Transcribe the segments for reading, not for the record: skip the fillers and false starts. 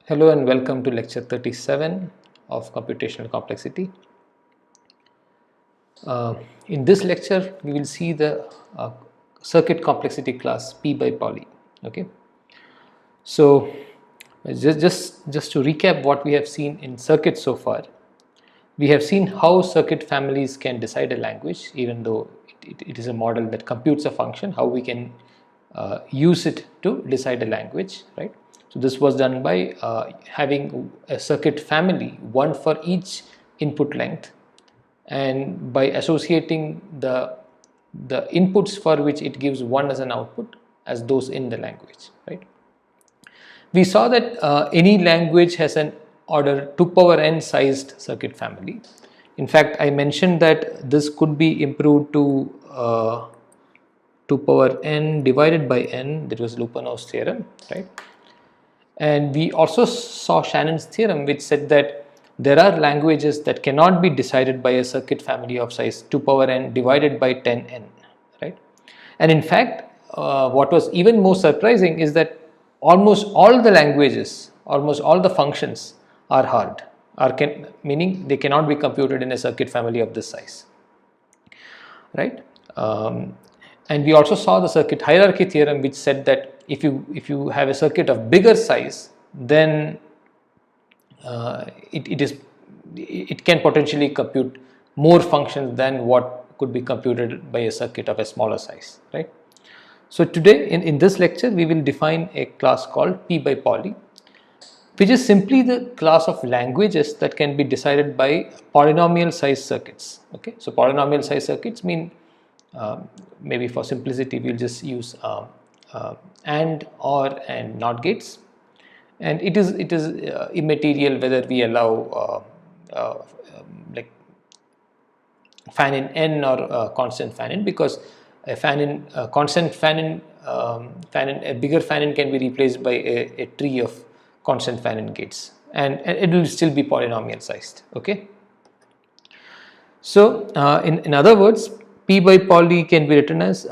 Hello and welcome to lecture 37 of computational complexity. In this lecture, we will see the circuit complexity class P by poly. Okay. So, just to recap what we have seen in circuits so far, we have seen how circuit families can decide a language, even though it is a model that computes a function, how we can use it to decide a language, right? So this was done by having a circuit family, one for each input length, and by associating the inputs for which it gives one as an output as those in the language, right? We saw that any language has an order 2 power n sized circuit family. In fact, I mentioned that this could be improved to 2 power n divided by n, that was Lupinow's theorem, right? And we also saw Shannon's theorem, which said that there are languages that cannot be decided by a circuit family of size 2 power n divided by 10n, right? And in fact, what was even more surprising is that almost all the languages, almost all the functions are hard, meaning they cannot be computed in a circuit family of this size, right? And we also saw the circuit hierarchy theorem, which said that if you have a circuit of bigger size, then it can potentially compute more functions than what could be computed by a circuit of a smaller size, right? So today in this lecture we will define a class called P by poly, which is simply the class of languages that can be decided by polynomial size circuits. Okay, so polynomial size circuits mean maybe for simplicity we will just use AND, OR and NOT gates, and it is immaterial whether we allow like fan in n or constant fan in, because a fan in constant fan in a bigger fan in can be replaced by a tree of constant fan in gates, and it will still be polynomial sized. Okay, so in other words, P by poly can be written as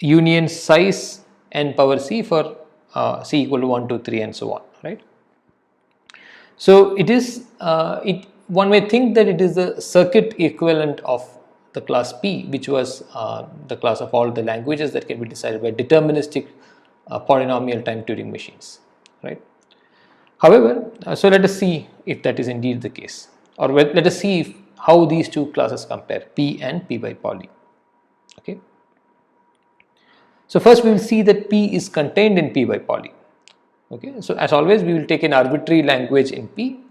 union size n power c for c equal to 1, 2, 3 and so on, right? So it is one may think that it is the circuit equivalent of the class P, which was the class of all the languages that can be decided by deterministic polynomial time Turing machines, right? However, so let us see if that is indeed the case, or let us see how these two classes compare, P and P by poly. Okay. So first we will see that P is contained in P by poly. Okay. So as always, we will take an arbitrary language in P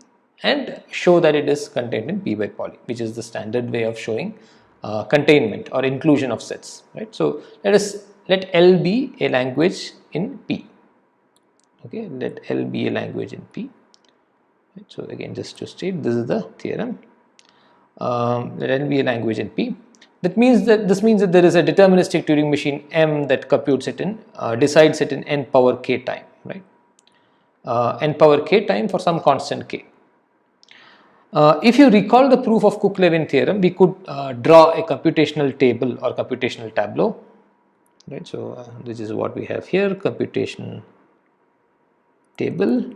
and show that it is contained in P by poly, which is the standard way of showing containment or inclusion of sets, right? So let L be a language in P. Okay, let L be a language in P. Right. So again, just to state, this is the theorem. Let L be a language in P. This means that there is a deterministic Turing machine M that computes it in, decides it in n power k time, right? N power k time for some constant k. If you recall the proof of Cook-Levin theorem, we could draw a computational table or computational tableau, right? So this is what we have here: computation table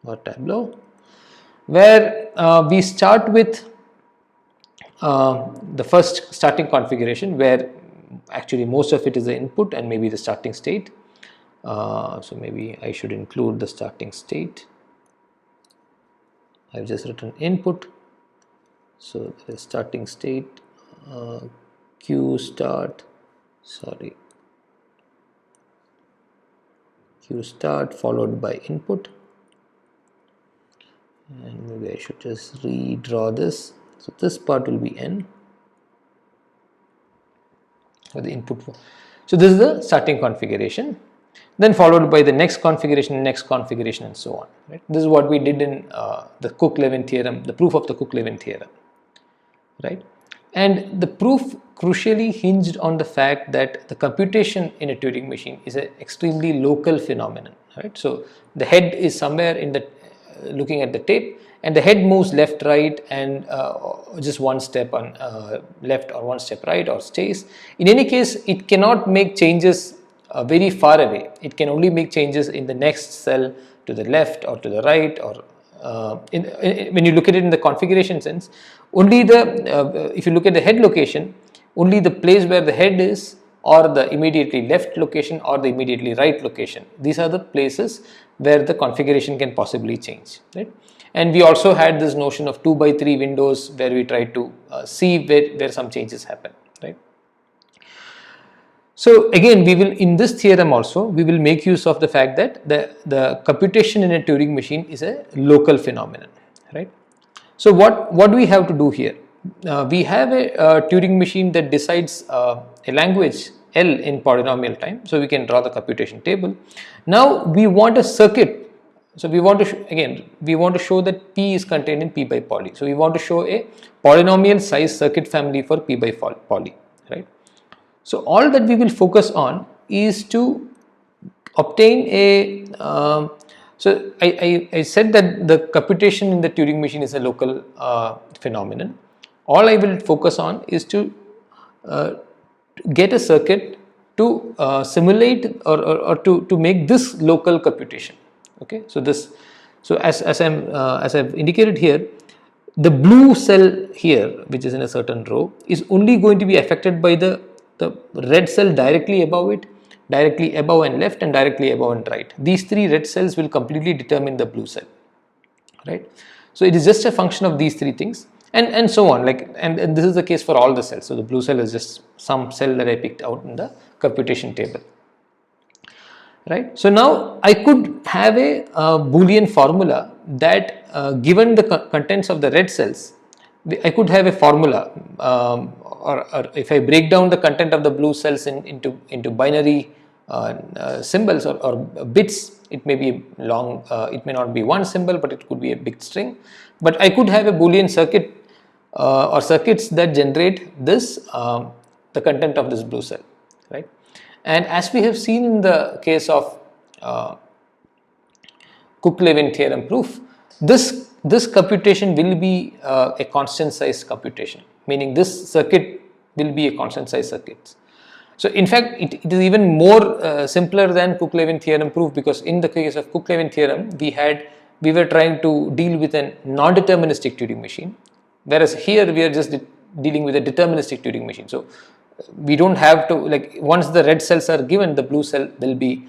or tableau, where we start with the first starting configuration, where actually most of it is the input and maybe the starting state. So maybe I should include the starting state. I've just written input, so the starting state q start followed by input, and maybe I should just redraw this. So this part will be n for the input. So this is the starting configuration, then followed by the next configuration, and so on. Right? This is what we did in the Cook-Levin theorem, the proof of the Cook-Levin theorem, right? And the proof crucially hinged on the fact that the computation in a Turing machine is an extremely local phenomenon, right? So the head is somewhere in the looking at the tape, and the head moves left, right, and just one step on left or one step right, or stays. In any case, it cannot make changes very far away. It can only make changes in the next cell to the left or to the right, or when you look at it in the configuration sense, only if you look at the head location, only the place where the head is, or the immediately left location, or the immediately right location, these are the places where the configuration can possibly change, right? And we also had this notion of 2x3 windows where we try to see where some changes happen, right? So again, we will, in this theorem also, we will make use of the fact that the computation in a Turing machine is a local phenomenon, right? So what do we have to do here? We have a Turing machine that decides a language L in polynomial time, so we can draw the computation table. Now we want a circuit. So we want to we want to show that P is contained in P by poly. So we want to show a polynomial size circuit family for P by poly, right? So all that we will focus on is to obtain a so I said that the computation in the Turing machine is a local phenomenon. All I will focus on is to get a circuit to simulate or to make this local computation. Okay, so as I've indicated here, the blue cell here, which is in a certain row, is only going to be affected by the red cell directly above it, directly above and left, and directly above and right. These three red cells will completely determine the blue cell, right? So it is just a function of these three things, and so on. And this is the case for all the cells. So the blue cell is just some cell that I picked out in the computation table. Right. So now I could have a Boolean formula that given the contents of the red cells, I could have a formula, or if I break down the content of the blue cells into binary symbols or bits, it may be long, it may not be one symbol, but it could be a big string. But I could have a Boolean circuit or circuits that generate this the content of this blue cell, right? And as we have seen in the case of Cook-Levin theorem proof, this computation will be a constant size computation, meaning this circuit will be a constant size circuit. So in fact, it is even more simpler than Cook-Levin theorem proof, because in the case of Cook-Levin theorem, we were trying to deal with a non-deterministic Turing machine, whereas here we are just dealing with a deterministic Turing machine. So we don't have to, like, once the red cells are given, the blue cell will be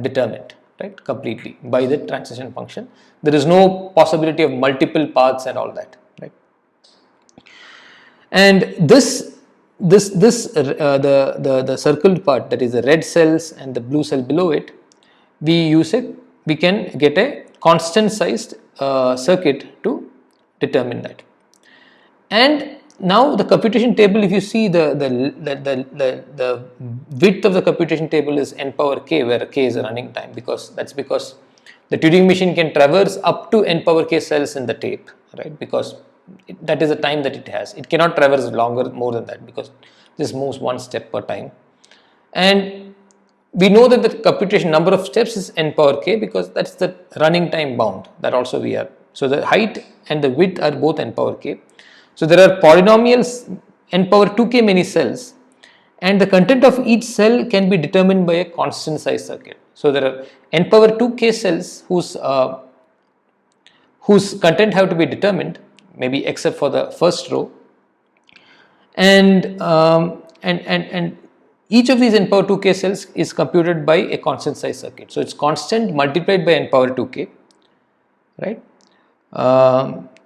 determined, right, completely by the transition function. There is no possibility of multiple paths and all that, right? And the circled part, that is the red cells and the blue cell below it, we can get a constant sized circuit to determine that. And now the computation table, if you see the width of the computation table is n power k, where k is a running time, because the Turing machine can traverse up to n power k cells in the tape, right? Because that is the time that it has. It cannot traverse more than that, because this moves one step per time. And we know that the computation number of steps is n power k, because that's the running time bound. That also we are. So the height and the width are both n power k. So there are polynomials n power 2k many cells, and the content of each cell can be determined by a constant size circuit. So there are n power 2k cells whose content have to be determined, maybe except for the first row, and each of these n power 2k cells is computed by a constant size circuit. So it's constant multiplied by n power 2k, right?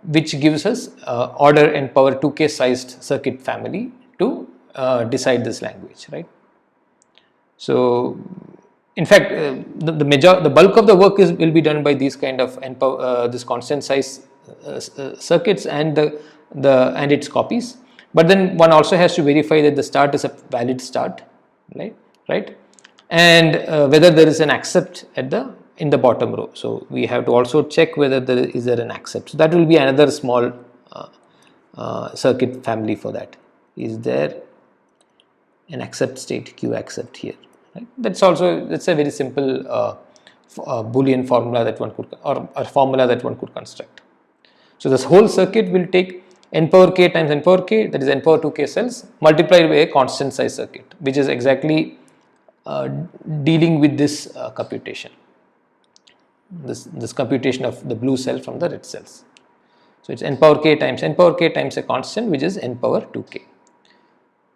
Which gives us order n power 2k sized circuit family to decide this language, right? So in fact, the bulk of the work will be done by these kind of this constant size circuits and its copies. But then one also has to verify that the start is a valid start, right? And whether there is an accept in the bottom row. So we have to also check whether there is an accept. So that will be another small circuit family for that. Is there an accept state, Q accept here? Right? That's a very simple Boolean formula that one could, or a formula that one could construct. So this whole circuit will take n power k times n power k, that is n power 2k cells, multiplied by a constant size circuit, which is exactly dealing with this computation, this computation of the blue cell from the red cells. So it's n power k times a constant, which is n power 2k.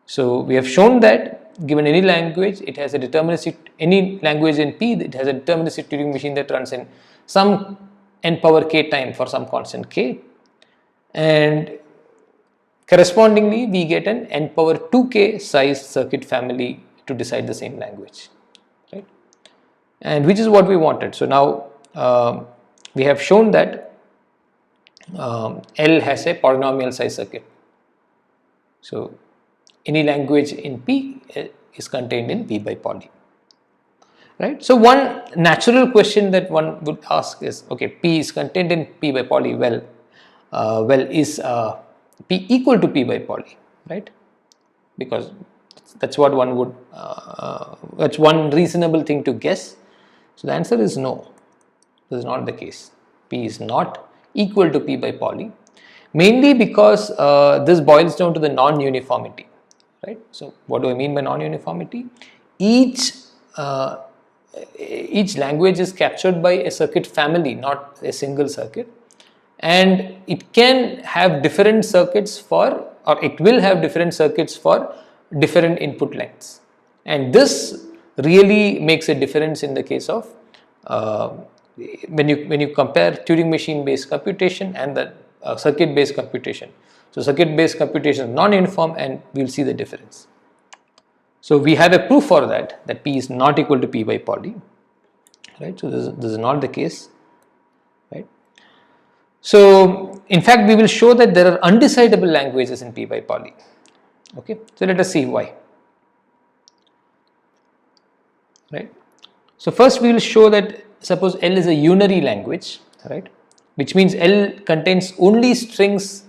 So we have shown that given any language, it has a deterministic, any language in P, it has a deterministic Turing machine that runs in some n power k time for some constant k, and correspondingly we get an n power 2k sized circuit family to decide the same language, right? And which is what we wanted. So now we have shown that L has a polynomial size circuit. So any language in P is contained in P by poly, right? So one natural question that one would ask is, okay, P is contained in P by poly. Well, is P equal to P by poly, right? Because that's what one would, that's one reasonable thing to guess. So the answer is no, this is not the case. P is not equal to P by poly, mainly because this boils down to the non-uniformity, right? So what do I mean by non-uniformity? Each language is captured by a circuit family, not a single circuit, and it can have different circuits for, or it will have different circuits for different input lengths, and this really makes a difference in the case of when you compare Turing machine based computation and the circuit based computation. So circuit based computation is non-uniform, and we will see the difference. So we have a proof for that P is not equal to P by poly, right? So this is not the case, right? So in fact we will show that there are undecidable languages in P by poly. Okay, so let us see why, right? So first we will show that suppose L is a unary language, right, which means L contains only strings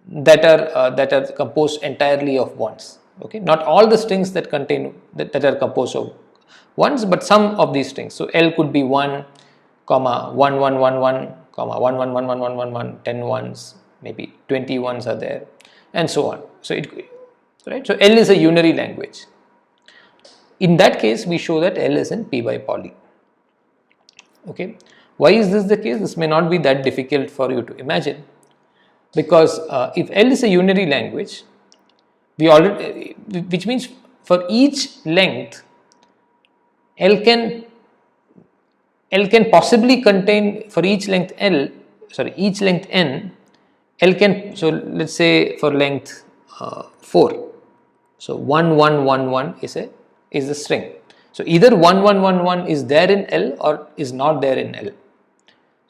that are composed entirely of ones. Okay, not all the strings that contain that are composed of ones, but some of these strings. So L could be 1, 1, 1, 1, 1, 1, 1, 1, 1, 1, 1, 1, 1, 1, 10 ones, maybe 20 ones are there, and so on. So right. So L is a unary language. In that case, we show that L is in P by poly. Okay, why is this the case? This may not be that difficult for you to imagine, because if L is a unary language, which means for each length, L can possibly contain, for each length n, L can, so let's say for length 4, so 1 1 1 1 is a string. So either 1 1 1 1 is there in L or is not there in L,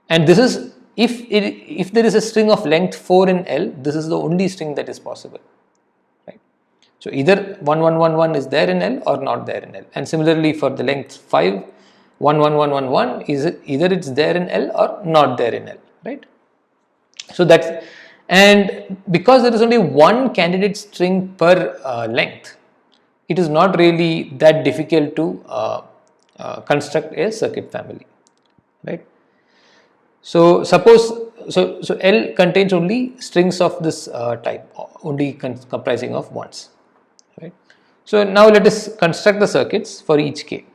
and this is if there is a string of length 4 in L, this is the only string that is possible, right? So either 1 1 1 1 is there in L or not there in L, and similarly for the length 5, 1 1 1 1 1 is either it's there in L or not there in L, right? So that's, and because there is only one candidate string per length, it is not really that difficult to construct a circuit family, right? So suppose, so L contains only strings of this type, only comprising of ones, right? So now let us construct the circuits for each k.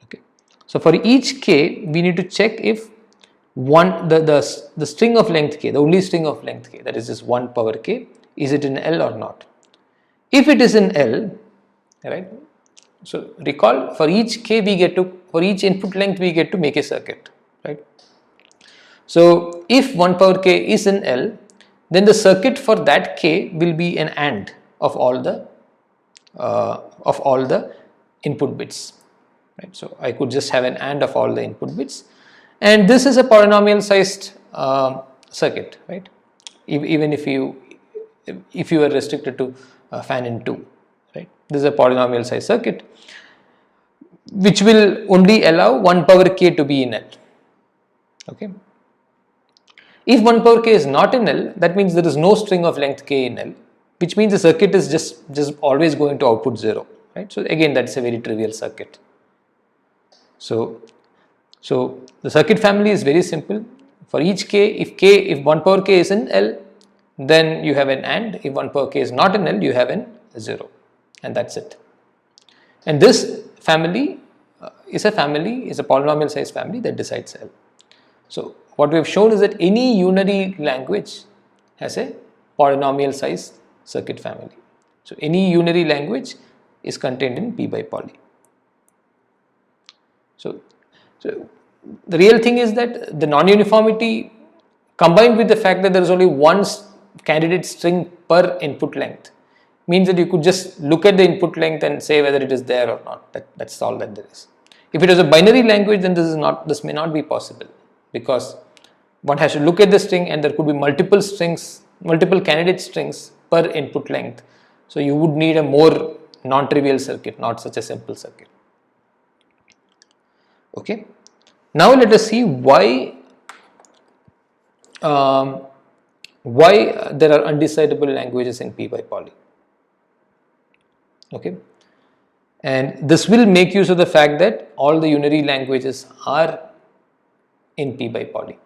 Okay, so for each k we need to check if the string of length k, the only string of length k, that is just 1 power k, is it in L or not? If it is in L, right, so recall for each k we get to, for each input length we get to make a circuit, right? So if 1 power k is in L, then the circuit for that k will be an AND of all the input bits, right? So I could just have an AND of all the input bits, and this is a polynomial sized circuit, right? Even if you are restricted to fan in 2, right? This is a polynomial sized circuit which will only allow 1 power k to be in L. Okay, if 1 power k is not in L, that means there is no string of length k in L, which means the circuit is just always going to output 0, right? So again, that's a very trivial circuit. So the circuit family is very simple. For each k, if 1 power k is in L, then you have an AND. If 1 power k is not in L, you have an 0, and that's it. And this family is a polynomial size family that decides L. So what we have shown is that any unary language has a polynomial size circuit family. So any unary language is contained in P by poly. So the real thing is that the non-uniformity combined with the fact that there is only one candidate string per input length means that you could just look at the input length and say whether it is there or not. That's all that there is. If it is a binary language, then this may not be possible, because one has to look at the string and there could be multiple candidate strings per input length. So you would need a more non-trivial circuit, not such a simple circuit. Okay. Now let us see why there are undecidable languages in P by poly. Okay, and this will make use of the fact that all the unary languages are in P by poly.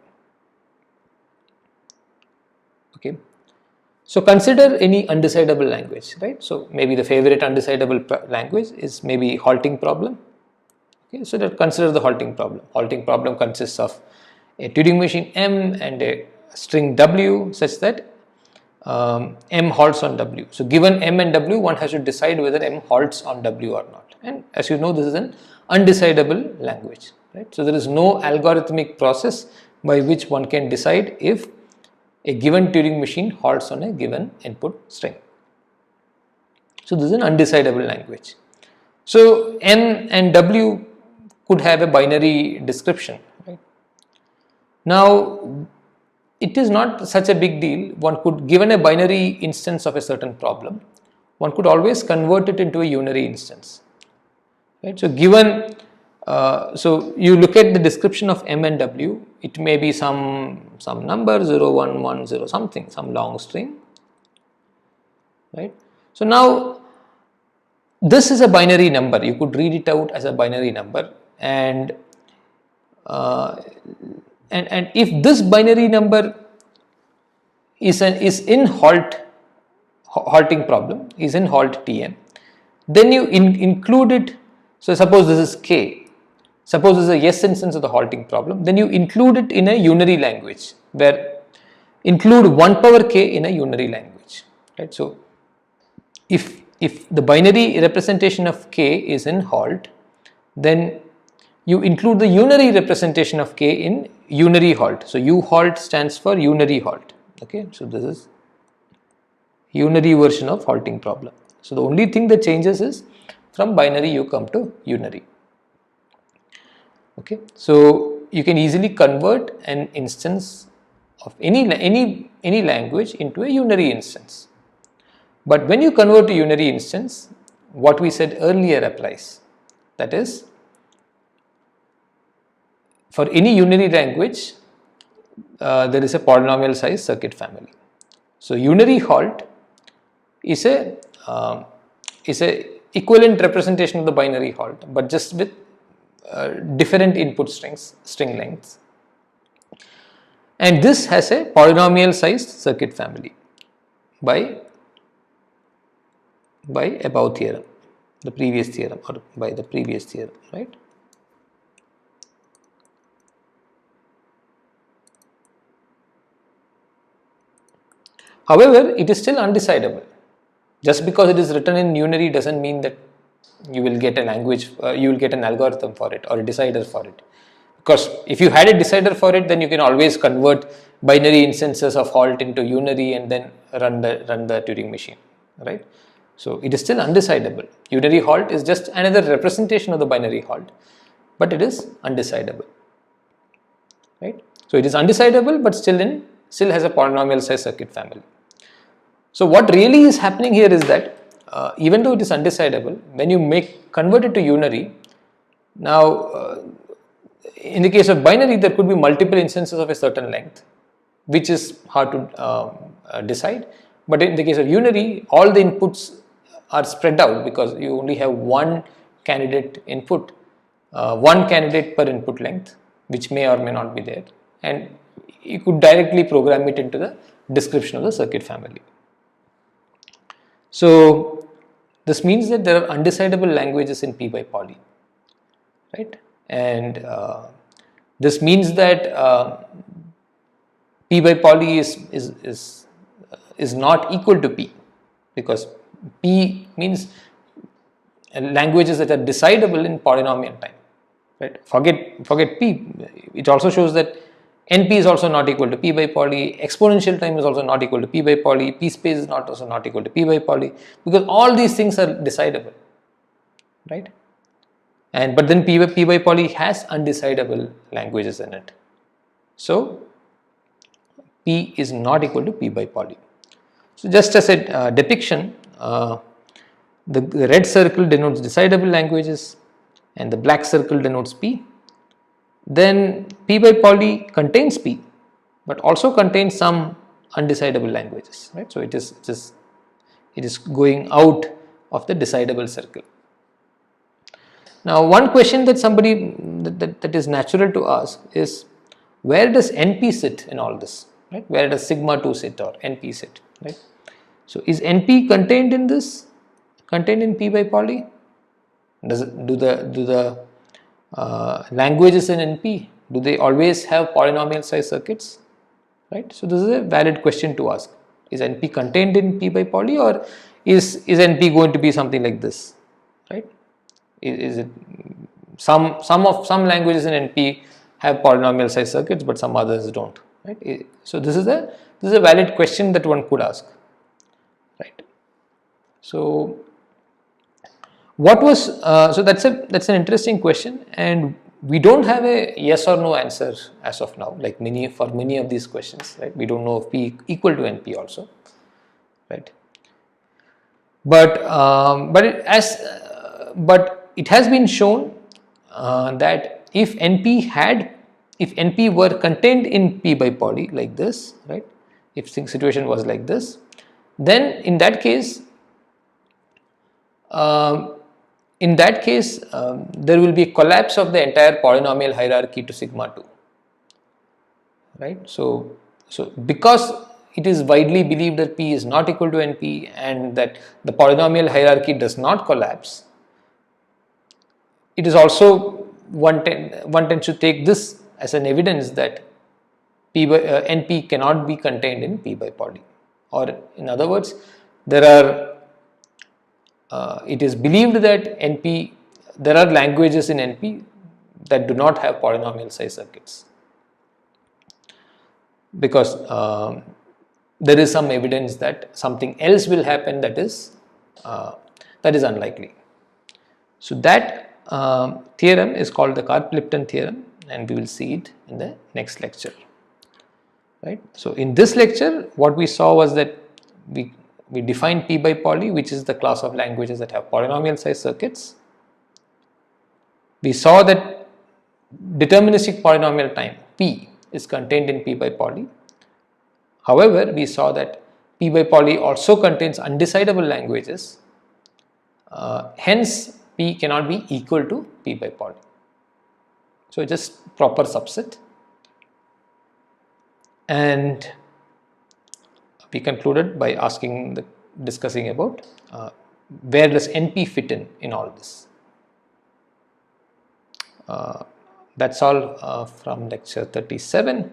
Okay, so consider any undecidable language, right? So maybe the favorite undecidable language is maybe halting problem. Okay, so that consider the halting problem. Halting problem consists of a Turing machine M and a string W such that M halts on W. So given M and W, one has to decide whether M halts on W or not. And as you know, this is an undecidable language, right? So there is no algorithmic process by which one can decide if a given Turing machine halts on a given input string. So this is an undecidable language. So M and W could have a binary description, right? Now, it is not such a big deal. One could, given a binary instance of a certain problem, one could always convert it into a unary instance, right? So given, so you look at the description of M and W, it may be some number 0, 1, 1, 0 something, some long string, right? So now this is a binary number. You could read it out as a binary number, and if this binary number is in halting problem, is in halt TM, then you include it. So suppose this is K, suppose this is a yes instance of the halting problem, then you include it in a unary language, where include 1 power K in a unary language, right? So if the binary representation of K is in halt, then you include the unary representation of K in unary halt. So U halt stands for unary halt. Okay, so this is unary version of halting problem. So the only thing that changes is from binary you come to unary. Okay, so you can easily convert an instance of any language into a unary instance. But when you convert to unary instance, what we said earlier applies. That is, for any unary language, there is a polynomial size circuit family. So unary halt is a equivalent representation of the binary halt, but just with different input string lengths. And this has a polynomial sized circuit family by above theorem, the previous theorem, or by the previous theorem, right? However, it is still undecidable. Just because it is written in unary doesn't mean that you will get a language, you will get an algorithm for it or a decider for it. Because if you had a decider for it, then you can always convert binary instances of halt into unary and then run the Turing machine, right? So it is still undecidable. Unary halt is just another representation of the binary halt, but it is undecidable, right? So it is undecidable, but still has a polynomial size circuit family. So what really is happening here is that even though it is undecidable, when you convert it to unary, now in the case of binary, there could be multiple instances of a certain length, which is hard to decide. But in the case of unary, all the inputs are spread out because you only have one candidate input, one candidate per input length, which may or may not be there, and you could directly program it into the description of the circuit family. So this means that there are undecidable languages in P by poly, right? And this means that P by poly is not equal to P, because P means languages that are decidable in polynomial time, right? Forget P. It also shows that NP is also not equal to P by poly, exponential time is also not equal to P by poly, P space is also not equal to P by poly, because all these things are decidable, right? And but then P by poly has undecidable languages in it. So P is not equal to P by poly. So just as a depiction, the red circle denotes decidable languages and the black circle denotes P. Then P by poly contains P, but also contains some undecidable languages, right? So it is going out of the decidable circle. Now, one question that that is natural to ask is, where does NP sit in all this, right? Where does sigma 2 sit or NP sit, right? So is NP contained in this, contained in P by poly? Do the languages in NP, do they always have polynomial size circuits, right? So this is a valid question to ask. Is NP contained in P by poly, or is NP going to be something like this, right? Is it some languages in NP have polynomial size circuits, but some others don't, right? So this is a valid question that one could ask, right? So what was so that's an interesting question, and we don't have a yes or no answer as of now, like for many of these questions, right? We don't know if P equal to NP also, right? But but it has been shown that if NP were contained in P by poly like this, right? If situation was like this, then in that case there will be a collapse of the entire polynomial hierarchy to sigma 2, right? So because it is widely believed that P is not equal to NP and that the polynomial hierarchy does not collapse, it is also one tends to take this as an evidence that NP cannot be contained in P by poly, or in other words, it is believed that there are languages in NP that do not have polynomial size circuits, because there is some evidence that something else will happen that is unlikely. So that theorem is called the Karp-Lipton theorem, and we will see it in the next lecture, right? So in this lecture, what we saw was that we defined P by poly, which is the class of languages that have polynomial size circuits. We saw that deterministic polynomial time P is contained in P by poly. However, we saw that P by poly also contains undecidable languages. Hence, P cannot be equal to P by poly. So just proper subset. And we concluded by discussing about where does NP fit in all this. That's all from lecture 37.